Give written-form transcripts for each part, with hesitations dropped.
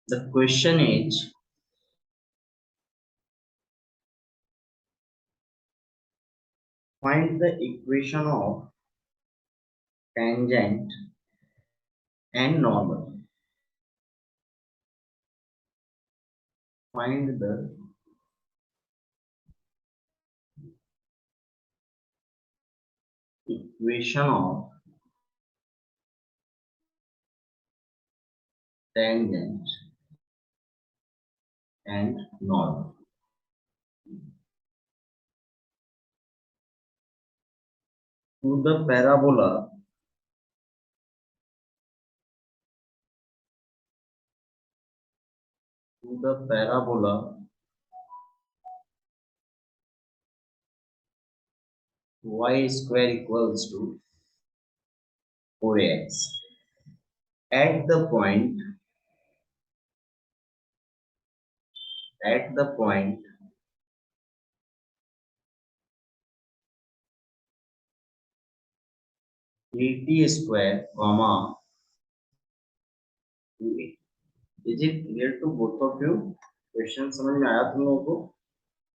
The question is, find the equation of tangent and normal. Find the equation of tangent and normal. To the parabola y square equals to 4x. At the point dt square comma 2a. Is it clear to both of you? Question समझ में आया तुम लोगों को?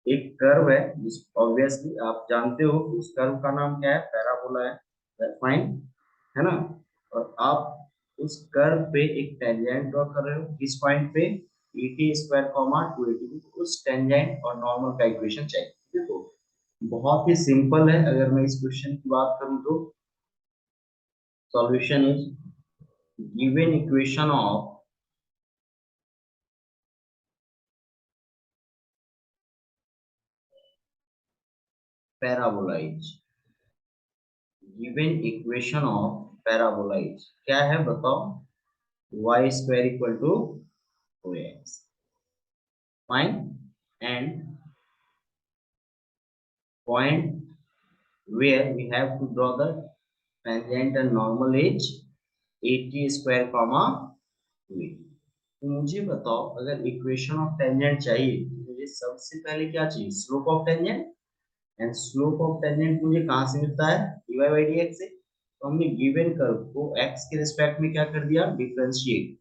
एक curve है जिस obviously आप जानते हो उस कर्व का नाम क्या है, पैराबोला है, फाइन है ना। और आप उस कर्व पे एक टेंजेंट ड्रॉ कर रहे हो, किस पॉइंट पे, ईटी स्क्वायर कॉमा 280, उस टेंजेंट और नॉर्मल का इक्वेशन चाहिए। देखो बहुत ही सिंपल है। अगर मैं इस क्वेश्चन की बात करूं तो solution is given equation of parabola is given equation of parabola is क्या है बताओ, y square equal to 4x, fine, and point where we have to draw the tangent and normal is 80 square comma 2. तो मुझे बताओ अगर equation of tangent चाहिए तो मुझे सबसे पहले क्या चाहिए, slope of tangent. And slope of tangent मुझे कहाँ से मिलता है, dy by dx से। तो हमने गिवन कर्व को x के रिस्पेक्ट में क्या कर दिया, डिफरेंशिएट।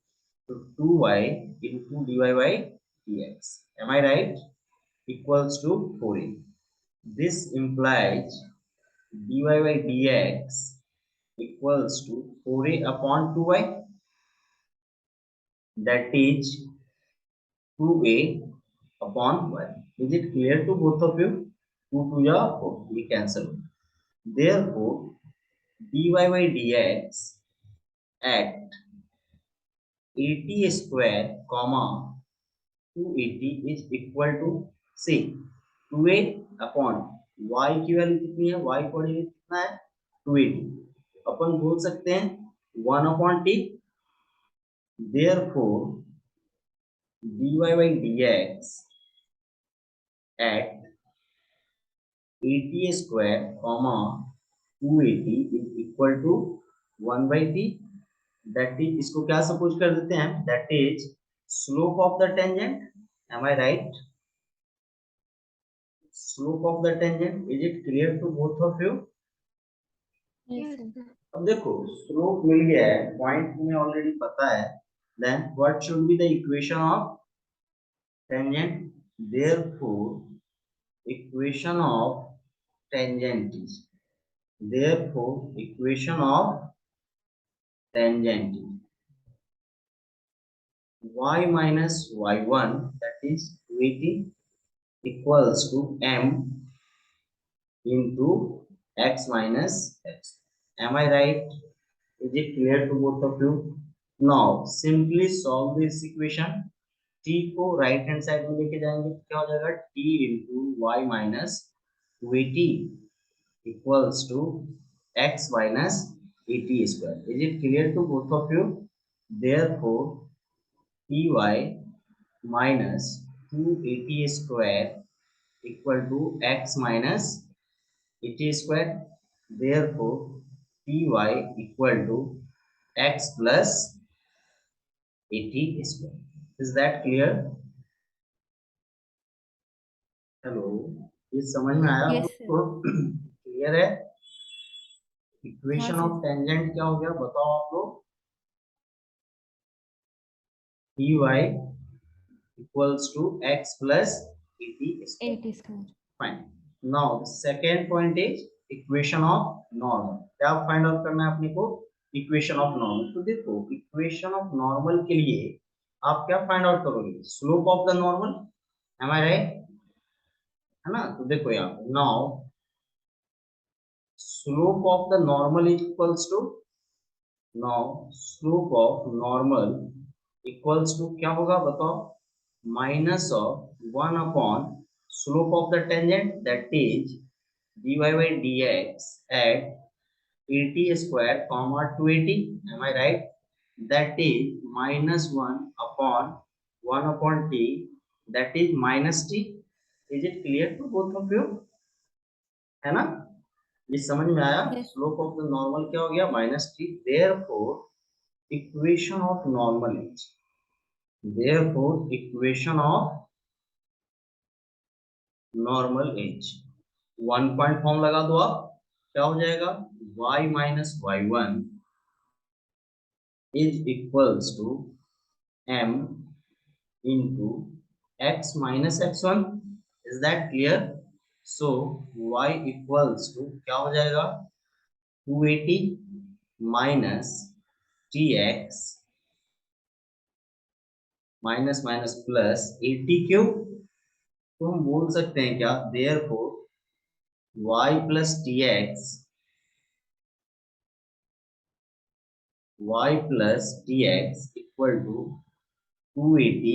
तो 2y into dy by dx, am I right, equals to 4a. This implies dy by dx equals to 4a upon 2y, that is 2a upon 1. Is it clear to both of you? 2 to the 4, we cancel. Therefore dy by dx at 80 square comma 280 is equal to c 2a upon y की value कितनी है, y coordinate कितना है 280, अपन बोल सकते हैं 1 upon t। therefore dy by dx at 80 square comma 280 is equal to 1 by t, that is इसको क्या सपोज कर देते हैं, that is slope of the tangent, am I right, slope of the tangent, is it clear to both of you? Yes, sir. अब देखो slope मिल गया है, point तुम्हें ऑलरेडी पता है, then what should be the equation of tangent, therefore equation of tangent is, therefore equation of tangent is y minus y1, that is 280, equals to m into x minus x, am I right? Is it clear to both of you? Now simply solve this equation. t को right hand side में लेके जाएंगे तो क्या हो जाएगा, t into y minus 280 equals to x minus 80 square. Is it clear to both of you? Therefore ty minus 280 square equal to x minus 80 square. Therefore ty equal to x plus 80 square. Is that clear? Hello, ये समझ में आया Yes, आपको? sir. Clear है? हाँ equation sir. Of tangent क्या हो गया बताओ आप लोग? dy equals to x plus 80 square. 80 square. Fine. Now the second point is equation of normal. क्या फाइंड आउट करना है अपने को? Equation of normal. तो देखो इक्वेशन ऑफ नॉर्मल के लिए आप क्या फाइंड आउट करोगे? Slope of the normal. Am I right? है ना? तो देखो यहाँ पे now slope of the normal equals to, now slope of normal equals to क्या होगा बताओ? Minus of 1 upon slope of the tangent that is dy by dx at 80 square comma 280. Am I right? That is minus 1 upon 1 upon t, that is minus t. Is it clear to both of you? है ना? ये समझ में आया? Yes. Slope of the normal क्या हो गया? Minus T. Therefore equation of normal is, therefore equation of normal is 1 point form लगा दो आप. क्या हो जाएगा? y minus y1 is equals to m into x minus x1. Is that clear? So y equals to क्या हो जाएगा? 280 minus tx minus minus plus 80 cube. तो हम बोल सकते हैं क्या? therefore y plus tx, y plus tx equal to 280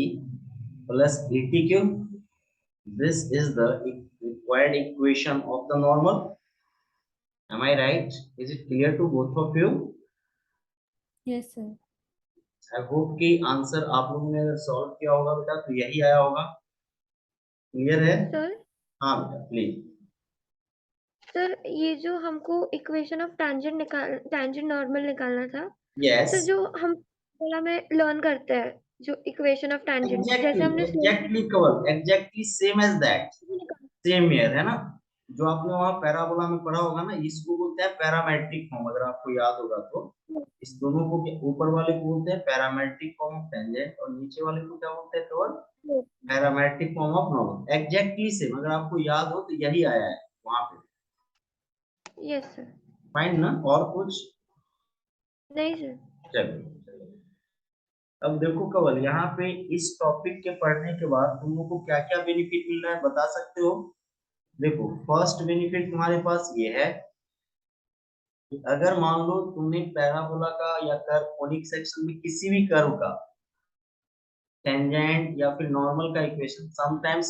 plus 80 cube. This is the required equation of the normal. Am I right? Is it clear to both of you? Yes, sir. I hope कि answer आप लोगों ने अगर solve किया होगा बेटा तो यही आया होगा. क्लियर है? सर हाँ बेटा प्लीज. सर ये जो हमको इक्वेशन ऑफ टैंजेंट नॉर्मल निकालना था यस सर, जो हम वाला में लर्न करते हैं जो इक्वेशन ऑफ टैंजेंट जैसे हमने exactly cover exactly same as that. Same here है ना? जो आपने वहां पैराबोला में पढ़ा होगा ना, इसको बोलते हैं पैरामेट्रिक फॉर्म. अगर आपको याद होगा तो इस दोनों को ऊपर वाले को बोलते हैं पैरामेट्रिक फॉर्म ऑफ टेंजेंट और नीचे वाले को क्या बोलते हैं? केवल parametric form of normal. Exactly same. अगर आपको याद हो तो यही आया है वहां पे. Yes sir. फाइन ना? और कुछ? नहीं सर. चलिए अब देखो कवल, यहाँ पे इस टॉपिक के पढ़ने के बाद तुम लोग को क्या क्या बेनिफिट मिल रहा है बता सकते हो? देखो फर्स्ट बेनिफिट तुम्हारे पास ये है कि अगर मान लो तुमने पैराबोला का या कर्व कोनिक सेक्शन में किसी भी कर्व का टेंजेंट या फिर नॉर्मल का इक्वेशन समटाइम्स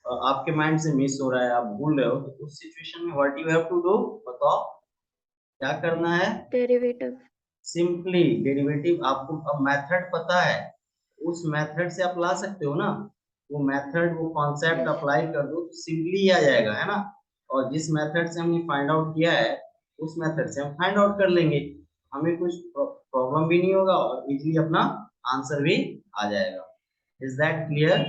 आपके माइंड से मिस हो रहा है, आप भूल रहे हो, तो उस सिचुएशन में what you have to do बताओ? क्या करना है? डेरिवेटिव. Simply derivative. आपको अब मेथड पता है, उस मेथड से आप ला सकते हो ना. वो मेथड वो कॉन्सेप्ट अप्लाई कर दो तो सिंपली आ जाएगा, है ना? और जिस मेथड से हमने फाइंड आउट किया है उस मेथड से हम फाइंड आउट कर लेंगे. हमें कुछ प्रॉब्लम भी नहीं होगा और इजीली अपना आंसर भी आ जाएगा. Is that clear?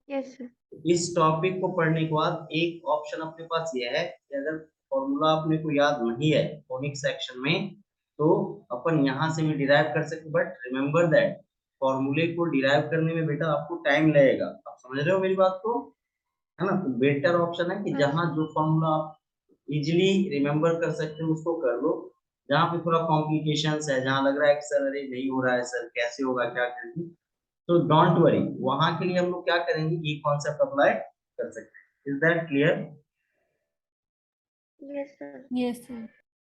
Yes sir. इस टॉपिक को पढ़ने के बाद एक ऑप्शन अपने पास ये है कि अगर फॉर्मूला अपने को याद नहीं है कोनिक सेक्शन में तो अपन यहाँ से भी डिराइव कर सकते. बट रिमेम्बर दैट फॉर्मूले को डिराइव करने में बेटा आपको टाइम लगेगा. आप समझ रहे हो मेरी बात को? है ना? तो बेटर ऑप्शन है कि जहाँ जो फॉर्मूला आप इजिली रिमेम्बर कर सकते हो उसको कर लो. जहाँ पे थोड़ा कॉम्प्लिकेशंस है, जहाँ लग रहा है कि सर अरे नहीं हो रहा है सर, कैसे होगा, क्या करेंगे, तो डोंट वरी. वहां के लिए हम लोग क्या करेंगे, ये कॉन्सेप्ट अप्लाई कर सकते हैं. Is that clear? Yes sir. Yes, sir.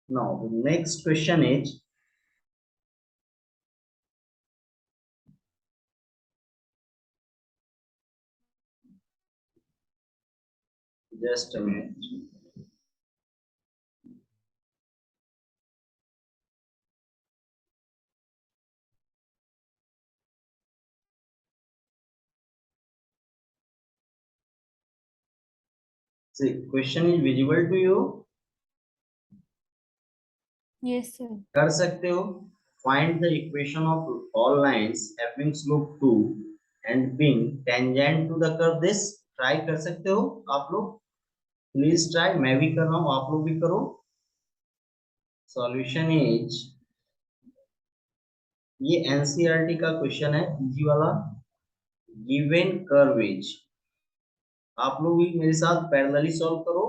Now the next question is, just a minute. See, question is visible to you? Yes, sir. कर सकते हो. Find the equation of all lines having slope 2 and being tangent to the curve this. Try कर सकते हो आप लोग. Please try. मैं भी कर रहा हूँ, आप लोग भी करो. Solution is ये एनसीईआरटी का क्वेश्चन है, इजी वाला। गिवन कर्व इज, आप लोग भी मेरे साथ पैरेलली सॉल्व करो।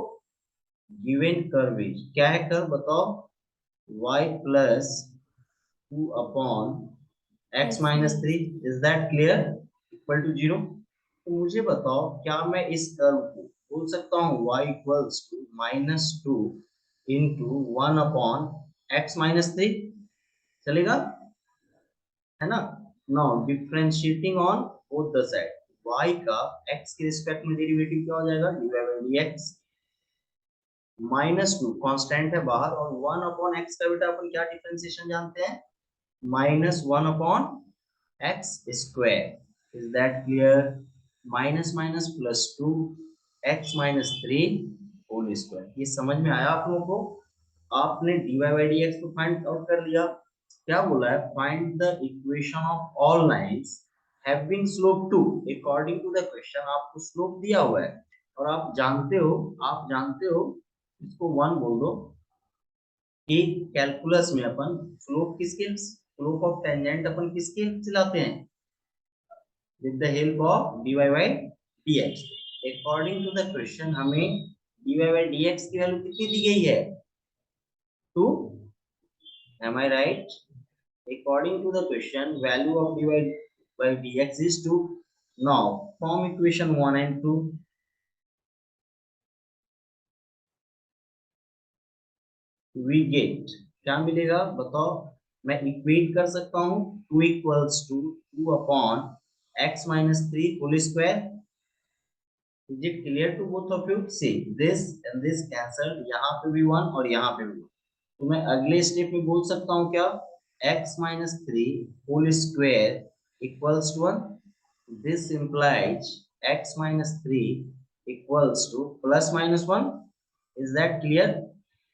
गिवन कर्व इज क्या है, कर्व बताओ। y plus 2 upon x X minus minus 3, is that clear, equal to 0। तो मुझे बताओ, क्या मैं इस कर्व को बोल सकता हूँ y equals to -2 into 1 upon x minus 3, चलेगा, है ना। Now differentiating on both the side, y का x के रिस्पेक्ट में डेरिवेटिव क्या हो जाएगा, dy बाई dx। -2 कांस्टेंट है बाहर, और 1 अपॉन x का बेटा अपन क्या डिफरेंशिएशन जानते हैं, -1 upon x square, is that clear. Minus minus plus 2 x minus 3 whole square, ये समझ में आया आप लोगों को। आपने dy बाई dx को फाइंड आउट कर लिया। क्या बोला है, find the equation of all lines having slope 2, according to the question आपको स्लोप दिया हुआ है, और आप जानते हो इसको 1 बोल दो कि कैलकुलस में अपन स्लोप ऑफ टेंजेंट अपन किसके से लाते हैं, with the help of dy by dx। According to the question हमें dy बाई dx की वैल्यू कितनी दी गई है, 2, am I right? According to the question, value of dy by dx is 2. Now, from equation 1 and 2, we get, क्या मिलेगा बताओ। मैं इक्वेट कर सकता हूँ 2 equals to 2 upon x minus 3 whole square. Is it clear to both of you, see this and this cancel, यहाँ पे भी 1 और यहाँ पे भी 1। तो मैं अगले स्टेप में बोल सकता हूँ क्या, x minus 3 whole square equals to 1। This implies x minus 3 equals to plus minus 1, is that clear।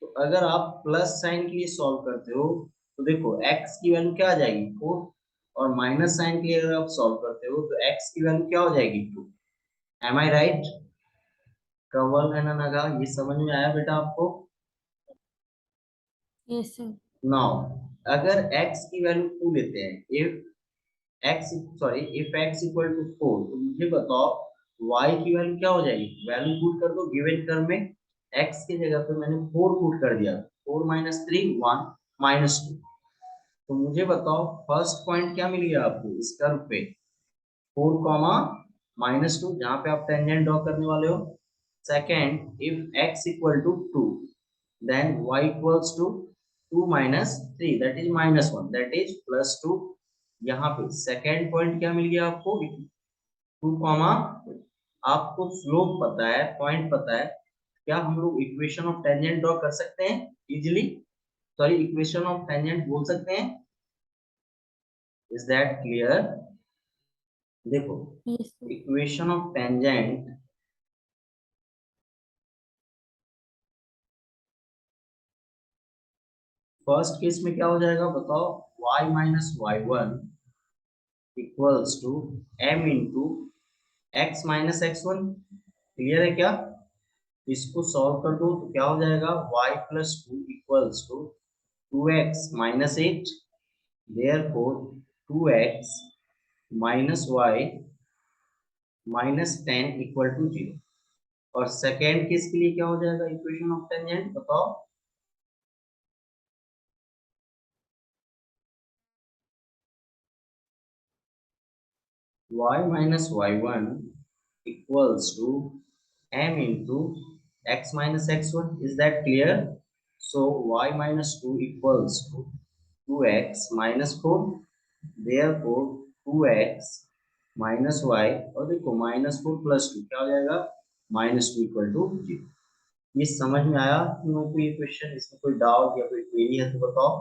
तो अगर आप प्लस साइन के लिए सॉल्व करते हो तो देखो x की वैल्यू क्या आ जाएगी 4, और माइनस साइन के लिए अगर आप सॉल्व करते हो तो x की वैल्यू क्या हो जाएगी 2। एम आई राइट, कवल है ना नगा, ये समझ में आया बेटा आपको। Yes, sir. नाउ अगर x की वैल्यू 2 लेते हैं, इफ x इक्वल टू 4, तो मुझे बताओ y की वैल्यू क्या हो जाएगी, वैल्यू पुट कर दो गिवन टर्म में। x की जगह पे मैंने 4 पुट कर दिया, 4 माइनस 3 1 माइनस 2। तो मुझे बताओ फर्स्ट पॉइंट क्या मिल गया आपको इस कर्व पे, 4 कॉमा -2, जहां पे आप टेंजेंट ड्रॉ करने वाले हो। Second, if x equal to 2, then y equals to 2 minus 3, that is minus 1, that is plus 2। यहाँ पे सेकेंड पॉइंट क्या मिल गया आपको, 2 कॉमा, आपको स्लोप पता है, पॉइंट पता है। क्या हम लोग इक्वेशन ऑफ टेंजेंट ड्रॉ कर सकते हैं easily, sorry equation of tangent बोल सकते हैं, इज दैट क्लियर। देखो Yes, sir. Equation of tangent, first case में क्या हो जाएगा बताओ, y minus y one equals to m into x minus x one. Clear है क्या, इसको सॉल्व कर दो तो क्या हो जाएगा, y plus two equals to 2x minus 8, therefore 2x minus y minus 10 equal to 0। और सेकेंड केस के लिए क्या हो जाएगा इक्वेशन ऑफ टेंजेंट बताओ, y minus y1 equals to m into x minus x1, is that clear। So y minus 2 equals to 2x minus 4, therefore 2x minus y, और देखो minus 4 plus 2 क्या हो जाएगा, -2 इक्वल टू 0। ये समझ में आया तुम लोगों को ये क्वेश्चन, इसमें कोई डाउट या कोई क्वेरी है तो बताओ।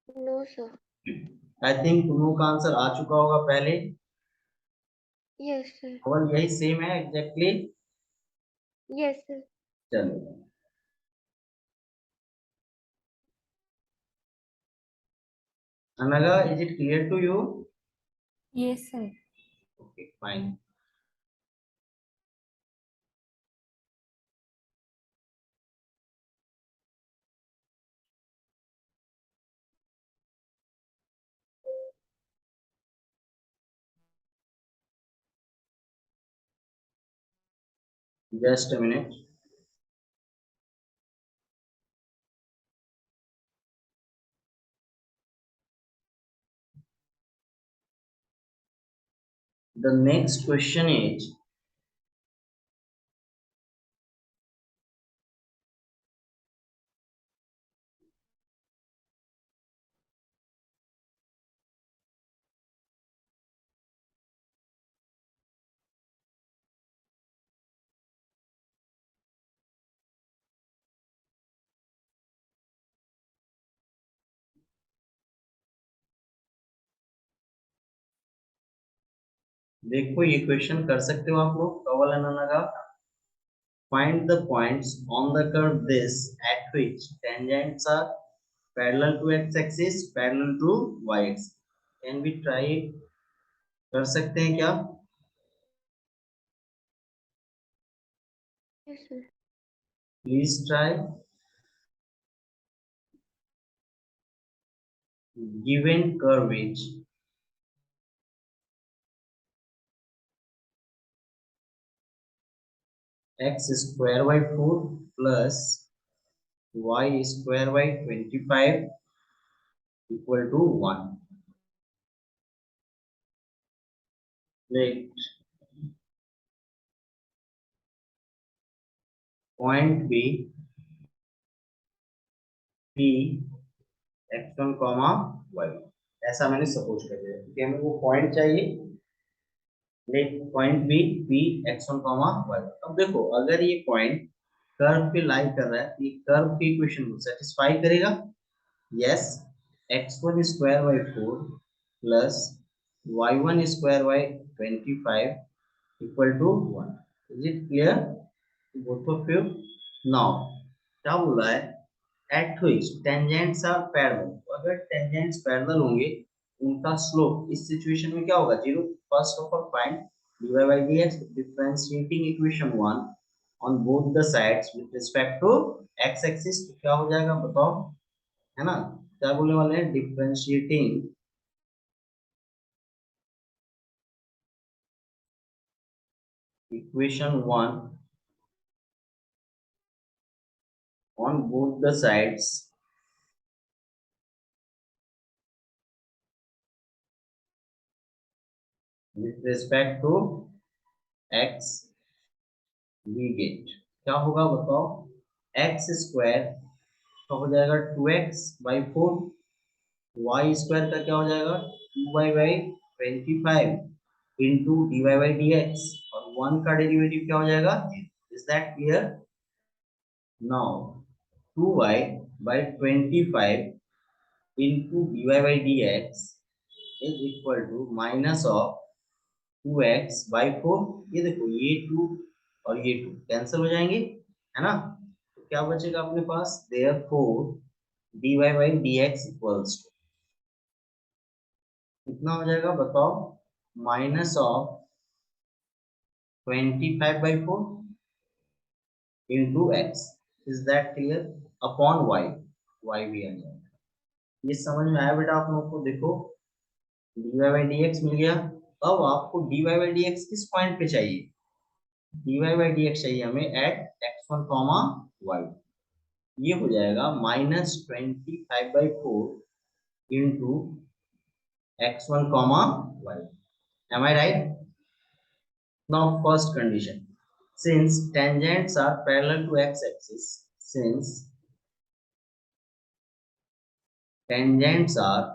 No sir. आई थिंक तुम लोगों का आंसर आ चुका होगा पहले, यस सर। और यही सेम है एग्जैक्टली। Yes sir. चलो Anaga, is it clear to you? Yes, sir. Okay, fine. Just a minute. The next question is, देखो ये क्वेश्चन कर सकते हो आप लोग, कवल एंड अनगा। Find the points on the curve this at which tangents are parallel to x-axis, parallel to y-axis. Can we try it? कर सकते हैं क्या? Yes, sir. Please try. Given curve which x square by 4 plus y square by 25 equal to 1. Let point B P x1 y1, ऐसा मैंने suppose कर दिया क्योंकि हमें वो पॉइंट चाहिए। Let point B P x1 y1। अब देखो अगर ये पॉइंट कर्व पे लाई कर रहा है तो ये कर्व की इक्वेशन को सेटिस्फाई करेगा। Yes, x1 square by 4 plus y1 square by 25 equal to 1। Is it clear? Both of you. Now क्या बोला है? At which tangents are parallel. तो अगर टेंजेंट्स पैरेलल होंगे उनका स्लोप इस सिचुएशन में क्या होगा? Zero. First of all find dy by dx differentiating equation 1 on both the sides with respect to x axis. तो क्या हो जाएगा बताओ, है ना? क्या बोलने वाले हैं? Differentiating equation 1 on both the sides with respect to x we get। क्या होगा बताओ? x स्क्वायर का हो जाएगा 2x बाई 4, वाई स्क्वायर का क्या हो जाएगा 2y by 25 into d y by D x, और 1 का डेरिवेटिव क्या हो जाएगा? Is that clear? Now 2y by 25 into d y by D x is equal to minus of 2x by 4। ये देखो ये 2 और ये 2 कैंसिल हो जाएंगे, है ना? तो क्या बचेगा अपने पास? Therefore dy by dx equals to कितना हो जाएगा बताओ? Minus of 25/4 into x. Is that clear? Upon y, y भी आ जाएगा। ये समझ में आया बेटा आप लोगों को? देखो dy बाई dx मिल गया। अब आपको dy बाई dx किस पॉइंट पे चाहिए? dy बाई dx चाहिए हमें एट x1 y। ये हो जाएगा -25/4 into x1 y। Am I right? Now first condition, since tangents are parallel to x-axis, since tangents are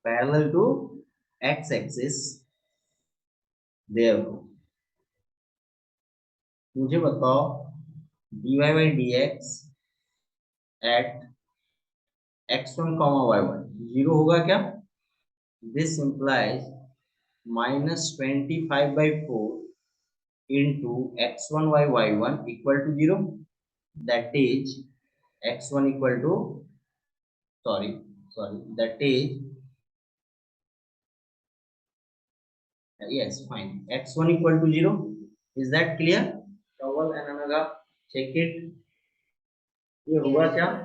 parallel to x-axis, therefore मुझे बताओ dy by dx at x1 y1 zero होगा क्या? This implies -25/4 into x1 by y1 equal to 0, that is x1 equal to, sorry, that is, yes, fine, x1 equal to 0। is that clear? Towel and anaga, check it। ये हुआ Yes, क्या? sir.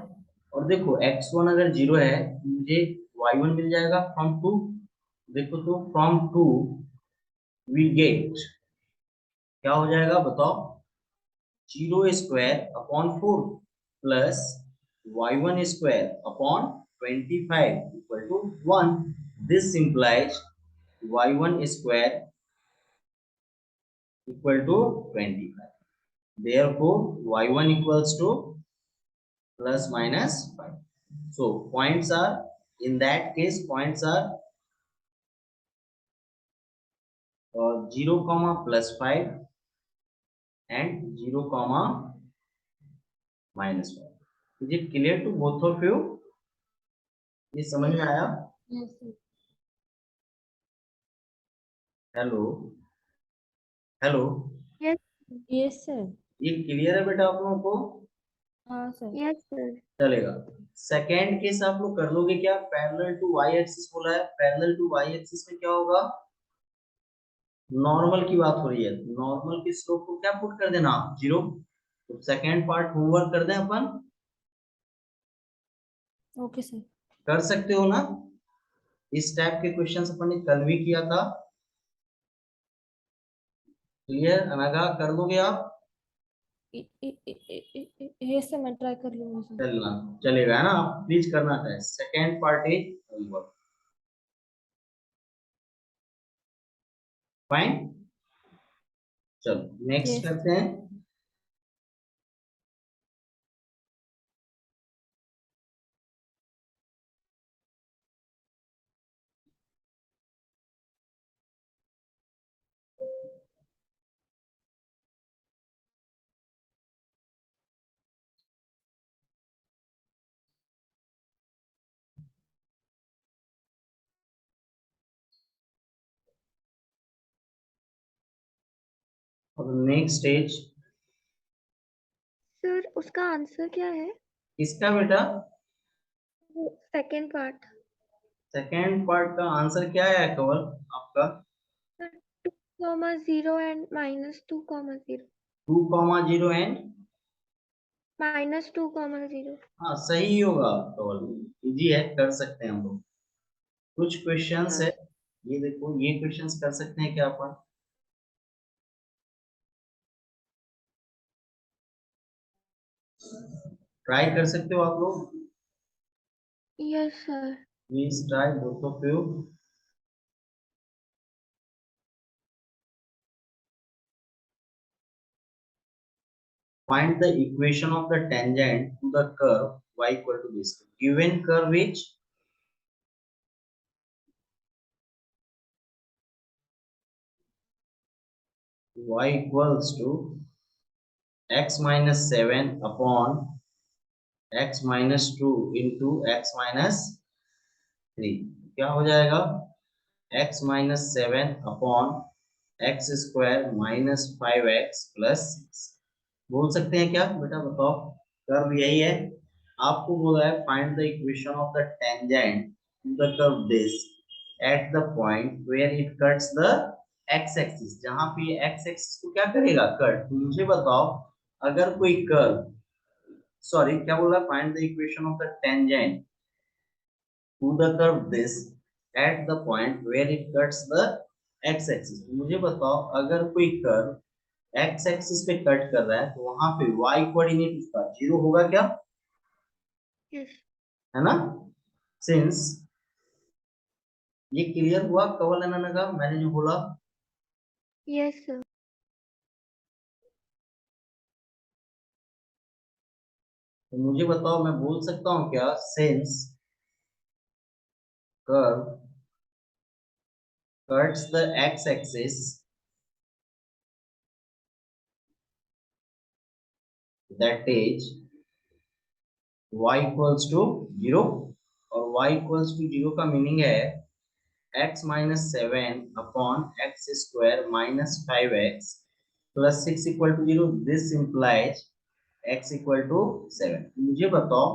और देखो x1 अगर 0 है तो मुझे y1 मिल जाएगा फ्रॉम 2। देखो तो फ्रॉम 2 वी गेट, क्या हो जाएगा बताओ, 0² upon 4 plus y1² upon 25 equal to 1. This implies y1² equal to 25. Therefore, y1 equals to plus minus 5. So, points are, in that case, points are 0, plus 5 and 0, minus 5. Is it clear to both of you? ये समझ में आया? Yes, sir. Hello hello, yes Yes, sir. ये clear है बेटा आप लोगों को? हाँ सर. यस सर चलेगा. सेकेंड केस आप लोग कर लोगे क्या? पैरेलल टू वाई एक्सिस बोला है, पैरेलल टू वाई एक्सिस में क्या होगा? नॉर्मल की बात हो रही है, नॉर्मल की स्लोप को क्या पुट कर देना आप? 0. तो सेकेंड पार्ट होमवर्क कर दें अपन, Okay, sir. कर सकते हो ना? इस टाइप के क्वेश्चंस अपन ने कल भी किया था. क्लियर अनगा, कर दोगे आप? Yes, sir. मैं ट्राई कर लूंगी सर. चलना चलेगा है ना, आप प्लीज करना है. Second part is homework. Fine, चलो नेक्स्ट Yes. करते हैं. अब नेक्स्ट स्टेज सर उसका आंसर क्या है? किसका बेटा? Second part. सेकेंड पार्ट का आंसर क्या है कवल आपका? 2,0 एंड -2,0. 2,0 एंड -2,0. हाँ सही होगा कवल, इजी है, कर सकते हैं हम लोग. कुछ क्वेश्चंस हाँ है, ये देखो, ये क्वेश्चंस कर सकते हैं क्या अपन? ट्राई कर सकते हो आप लोग? Yes sir. Please try both of you. Find the equation of the tangent to the curve y equal to this. Given curve which y equals to x minus 7 upon x minus 2 into x minus 3. क्या हो जाएगा? x minus 7 upon x square minus 5x plus 6. बोल सकते हैं क्या बेटा बताओ? Curve यही है, आपको बोला है find the equation of the tangent to the curve this at the point where it cuts the x axis. जहां पे एक्स एक्सिस को क्या करेगा? कट. तो मुझे बताओ, अगर कोई कर्व, सॉरी क्या बोला, find the equation of the tangent to the curve this at the point where it cuts the x axis. मुझे बताओ, अगर कोई कर्व एक्स एक्सिस पे कट कर रहा है तो वहां पे वाई कोऑर्डिनेट उसका 0 होगा क्या? यस. है ना? सिंस ये क्लियर हुआ कवल अनन का मैंने जो बोला? Yes sir. तो मुझे बताओ, मैं बोल सकता हूँ क्या, since curve cuts the x axis that is y equals to 0. और y इक्वल्स टू 0 का मीनिंग है x minus 7 upon x square minus 5x plus 6 equal to 0. This implies x equal to 7. मुझे बताओ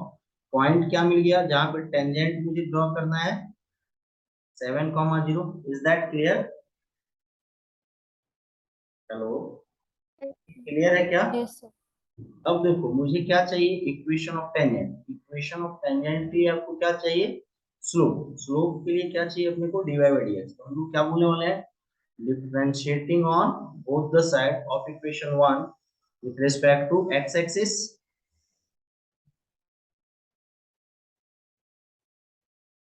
पॉइंट क्या मिल गया जहां पे tangent मुझे ड्रॉ करना है? 7,0. Is that clear? Hello, clear है क्या? Yes, sir. अब देखो मुझे क्या चाहिए? Equation of tangent. Equation of tangent के लिए आपको क्या चाहिए? स्लोप. स्लोप के लिए क्या चाहिए अपने को? dy by dx. तो हम लोग क्या बोलने वाले हैं? differentiating on both the side of equation 1 with respect to x-axis,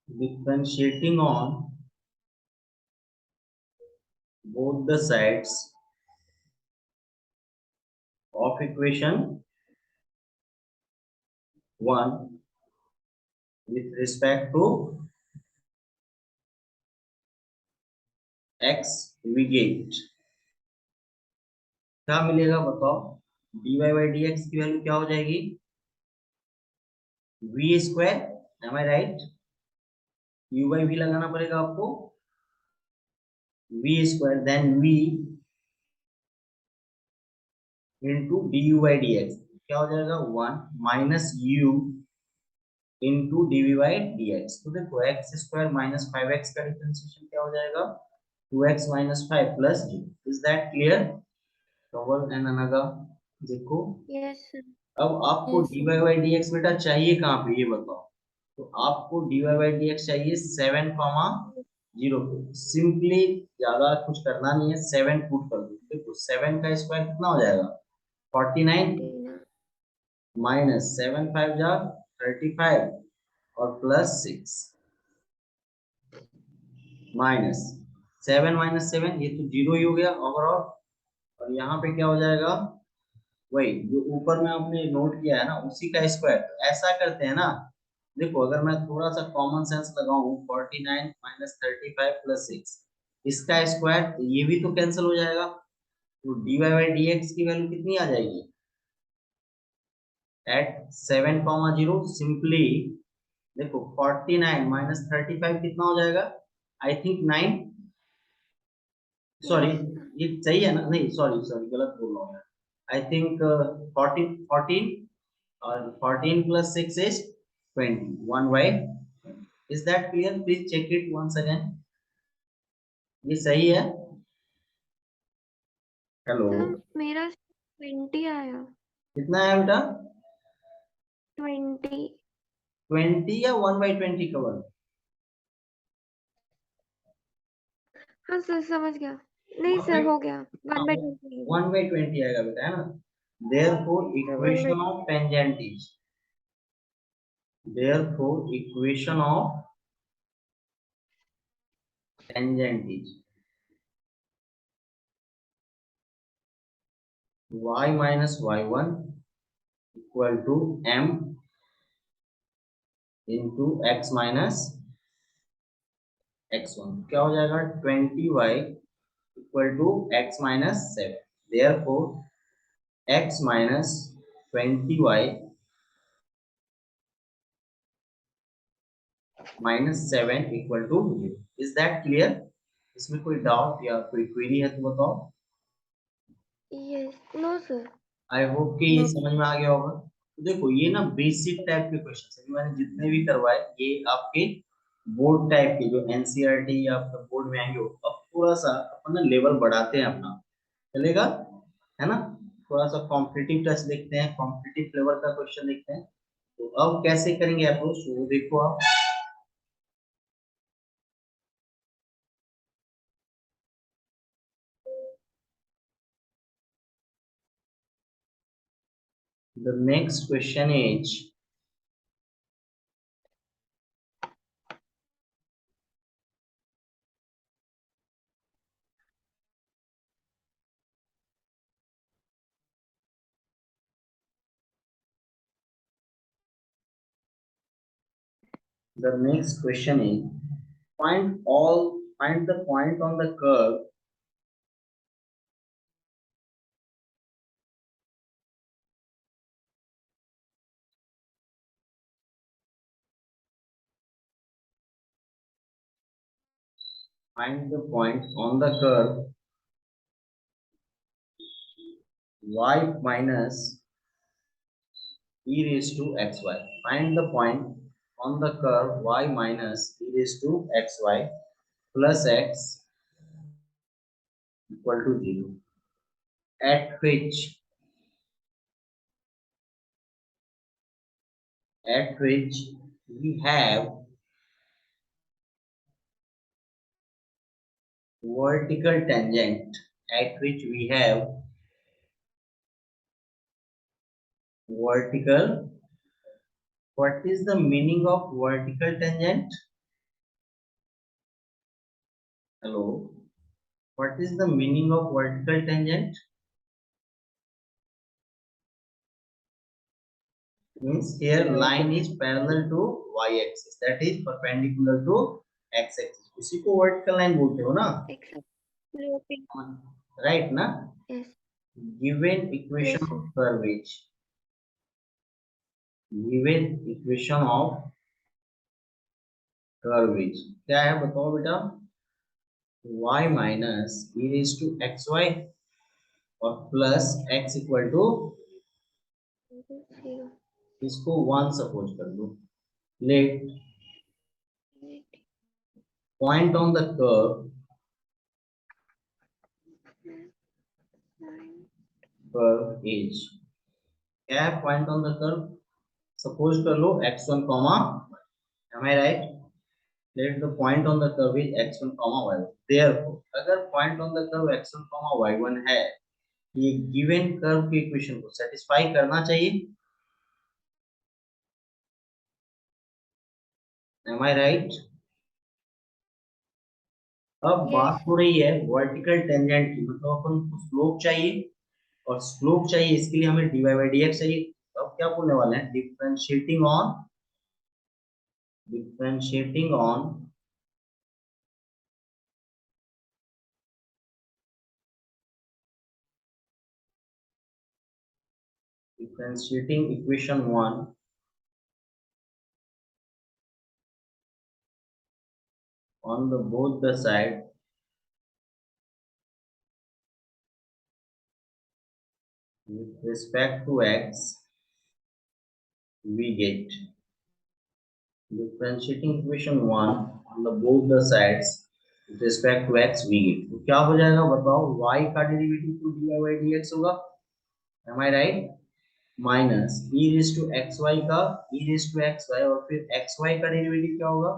differentiating on both the sides of equation 1 with respect to x we get क्या मिलेगा बताओ, dy by dx की वैल्यू क्या हो जाएगी, v square, am I right, u by v लगाना पड़ेगा आपको, v square then v into d u by D x, क्या हो जाएगा 1 minus u into d v by D x. तो देखो एक्स स्क्वायर माइनस 5x का डिफरेंशिएशन क्या हो जाएगा 2x माइनस 5 प्लस जी। Is that clear? Double and another देखो। Yes sir. अब आपको Yes, dy sir. By D X बेटा चाहिए कहाँ पे ये बताओ, तो आपको dy बाई डी एक्स चाहिए 7 कॉमा 0 पे। सिंपली ज्यादा कुछ करना नहीं है, 7 पुट कर दो। देखो 7 का स्क्वायर कितना हो जाएगा 49 माइनस 7 5 जा 35 और प्लस 6 माइनस 7 माइनस 7 ये तो 0 ही हो गया ओवरऑल। और यहाँ पे क्या हो जाएगा, वही जो ऊपर में आपने नोट किया है ना उसी का स्क्वायर। तो ऐसा करते हैं ना, देखो अगर मैं थोड़ा सा कॉमन सेंस लगाऊं 49 माइनस 35 प्लस 6 इसका स्क्वायर, तो ये भी तो कैंसिल हो जाएगा। तो dy बाई डी एक्स की वैल्यू कितनी आ जाएगी एट 7 कॉमा 0 सिंपली। देखो 49 माइनस 35 कितना हो जाएगा, आई थिंक 9, सॉरी यस ये सही है ना, नहीं सॉरी सॉरी गलत बोल रहा हूँ यार, आई थिंक 14 और 14 plus 6 is 20 1 by. Is that clear? Please check it once again, ये सही है? हेलो, सर, मेरा 20 आया। कितना है बेटा 20। 20 या 1 बाई 20 कवर? हाँ सर, समझ गया। नहीं सर, हो गया 1/20। 1 बाई 20 आएगा बेटा, है ना। therefore sir 1/। equation of tangent is, therefore equation of tangent is y minus y1 equal to m into x minus x1। क्या हो जाएगा 20y equal to x minus 7। therefore x minus 20y minus 7 equal to 0। is that clear? इसमें कोई doubt या कोई query है तो बताओ। Yes, no sir. I hope कि ये No. समझ में आ गया होगा। तो देखो ये ना बेसिक टाइप के क्वेश्चन है, मैंने जितने भी करवाए ये आपके बोर्ड टाइप के जो एनसीईआरटी या आपके बोर्ड में आएंगे। अब थोड़ा सा अपन ना लेवल बढ़ाते हैं अपना, चलेगा, है ना। थोड़ा सा कॉम्पिटिटिव टच देखते हैं, कॉम्पिटिटिव लेवल का क्वेश्चन देखते हैं। तो अब कैसे करेंगे अप्रोच वो देखो आप। The next question is, the next question is find the point on the curve find the point on the curve y minus e raised to xy। find the point on the curve y minus e raised to xy plus x equal to 0 at which we have vertical tangent at which we have vertical. What is the meaning of vertical tangent? Hello. What is the meaning of vertical tangent? Means here line is parallel to y-axis, that is perpendicular to x-axis. इसी को vertical line बोलते हो ना? Sloping. Right ना? Yes. Given equation Yes, sir. of curvature. Given equation of curvature. क्या है बताओ बेटा? y minus e raised to xy और plus x equal to Zero. इसको 1 सपोज कर दो. Let point on the curve is. क्या है point on the curve? Suppose कर लो x1 comma. Am I right? Let the point on the curve is x1 comma y1. Therefore, अगर point on the curve x1 comma y1 है, ये given curve की equation को satisfy करना चाहिए. Am I right? अब बात हो रही है वर्टिकल टेंजेंट की, मतलब अपन को स्लोप चाहिए और स्लोप चाहिए, इसके लिए हमें dy by dx चाहिए. अब क्या बोलने वाले हैं? Differentiating on differentiating equation 1 on the both the side with respect to x, we get differentiating equation 1 on the both the sides with respect to x, we get. तो क्या हो जाएगा बताओ? y का डेरिवेटिव तो dy by dx होगा. Am I right? Minus e raise to xy का e raise to xy और फिर xy का डेरिवेटिव क्या होगा?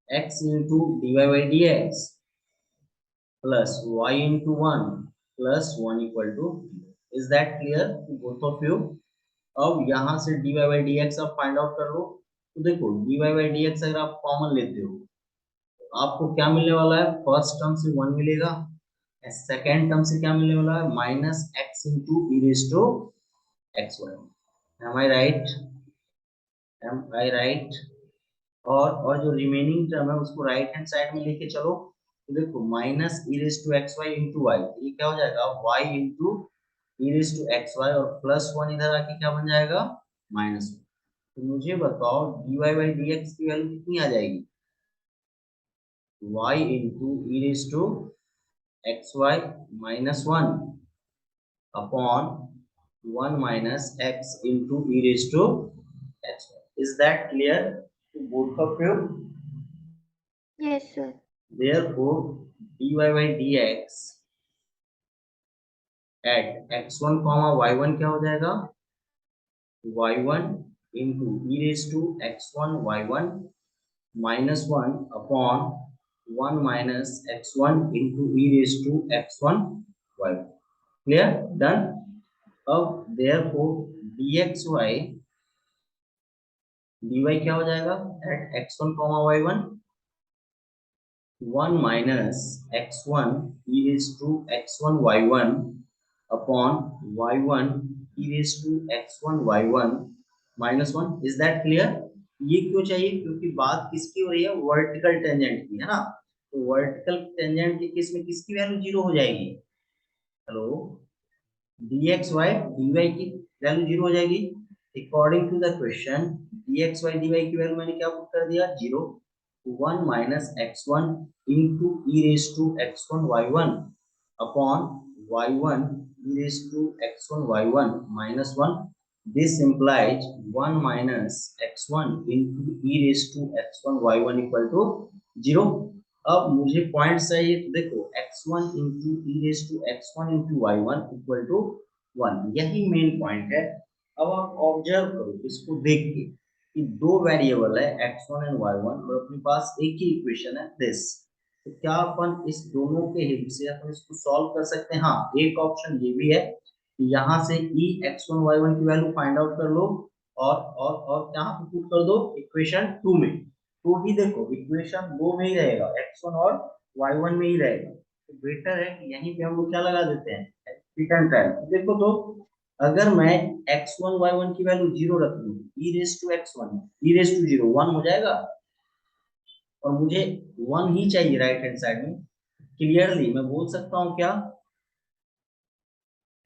x into dy by dx plus y into 1 plus 1 equal to 0. Is that clear to both of you? अब यहाँ से dy by dx आप फाइंड आउट कर लो. तो देखो dy by dx अगर आप कॉमन लेते हो तो आपको क्या मिलने वाला है? फर्स्ट टर्म से 1 मिलेगा, सेकेंड टर्म से क्या मिलने वाला है? Minus x into e raised to xy. Am I right? Am I right? और जो रिमेनिंग टर्म है उसको राइट हैंड साइड में लेके चलो. तो देखो minus e raise to x y into y, ये क्या हो जाएगा? Y into e raise to x y और प्लस 1 इधर आके क्या बन जाएगा? माइनस 1. तो मुझे बताओ dy बाई डी एक्स की वैल्यू कितनी आ जाएगी? y into e raise to x y minus 1 upon 1 minus x into e raised to x. Is that clear to both of you? Yes, sir. Therefore, dy by dx at x1 comma y1 क्या हो जाएगा? y1 into e raised to x1 y1 minus 1 upon 1 minus x1 into e raised to x1 y1. Clear? Done? अब therefore dxy dy क्या हो जाएगा? At x1 comma y1 1 minus x1 e raised to x1 y1 upon y1 e raised to x1 y1 minus 1. Is that clear? ये क्यों चाहिए? क्योंकि बात किसकी हो रही है? वर्टिकल टेंजेंट की, है ना? तो वर्टिकल टेंजेंट के केस में किसकी वैल्यू 0 हो जाएगी? हेलो, dxy dy की वैल्यू 0 हो जाएगी. According to the question dxy dy की वैल्यू मैंने क्या पुट कर दिया? 0. 1 minus x1 into e raised to x1 y1 upon y1 e raised to x1 y1 minus 1. This implies 1 minus x1 into e raised to x1 y1 equal to 0. अब मुझे point चाहिए, तो देखो x1 into e raised to x1 into y1 equal to 1. यही main point है. अब आप observe करो इसको देख के कि दो वेरिएबल है x1 एंड y1 और अपने पास एक ही इक्वेशन है दिस. तो क्या अपन इस दोनों के हेल्प से अपन इसको सॉल्व कर सकते हैं? हाँ, एक ऑप्शन ये भी है कि यहाँ से ई x1 y1 की वैल्यू फाइंड आउट कर लो और यहाँ पे पुट कर दो इक्वेशन 2 में। तो भी देखो इक्वेशन 2 में ही रहेगा, x1 और y1 में ही रहेगा। तो बेटर है कि यहीं पे हम लोग क्या लगा देते हैं, रिटर्न ट्रायल। देखो तो अगर मैं x1 y1 की वैल्यू 0 रख दूं, e raise to x1 e raise to 0 1 हो जाएगा, और मुझे 1 ही चाहिए राइट हैंड साइड में। क्लियरली मैं बोल सकता हूँ क्या,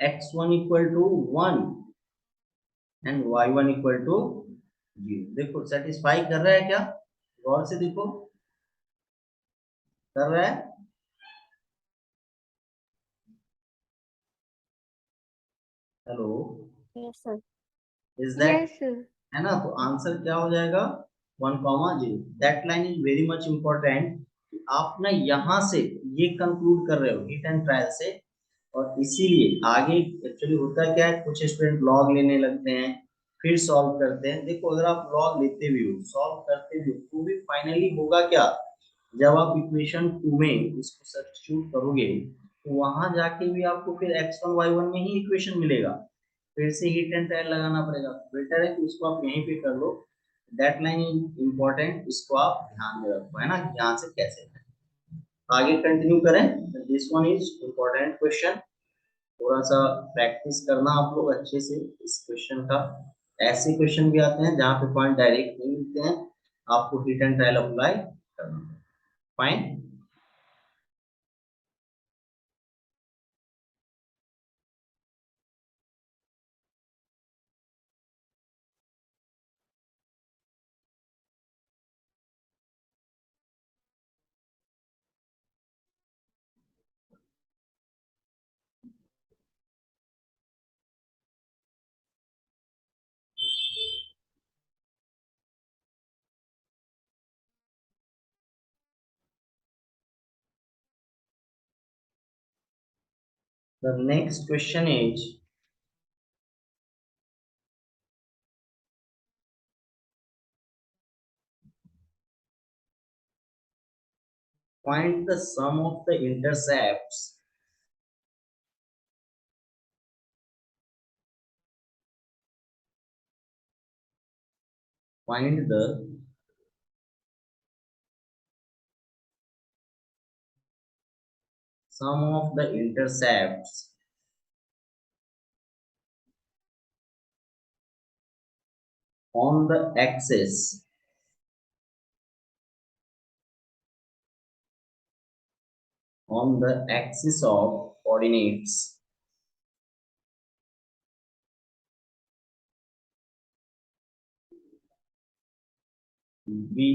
x1 equal to 1 and y1 equal to 0। देखो सेटिस्फाई कर रहा है क्या, गौर से देखो, कर रहा है? Hello, yes sir. Is that, yes sir. है ना? तो आंसर क्या हो जाएगा, 1,0। That line is very much important. आप ना यहाँ से ये कंक्लूड कर रहे हो हिट एंड ट्रायल से, और इसीलिए आगे एक्चुअली होता क्या है, कुछ स्टूडेंट लॉग लेने लगते हैं फिर सॉल्व करते हैं। देखो अगर आप लॉग लेते भी हो, सॉल्व करते भी हो, तो भी फाइनली होगा क्या, जब आप इक्वेशन 2 में इसको सब्स्टिट्यूट करोगे तो वहां जाके भी आपको फिर x1 y1 में ही इक्वेशन मिलेगा, फिर से हिट एंड ट्रायल लगाना पड़ेगा। बेटर है कि इसको आप यहीं पे कर लो। दैट लाइन इज इम्पोर्टेंट, इसको आप ध्यान में रखो, है ना, कि यहाँ से कैसे करें। आगे कंटिन्यू करें। This one is important question, थोड़ा सा प्रैक्टिस करना आप लोग अच्छे से इस क्वेश्चन का। ऐसे क्वेश्चन भी आते हैं जहाँ पे पॉइंट डायरेक्ट नहीं मिलते हैं, आपको हिट एंड ट्रायल अप्लाई करना। Fine. The next question is, find the sum of the intercepts find the sum of the intercepts on the axis of coordinates by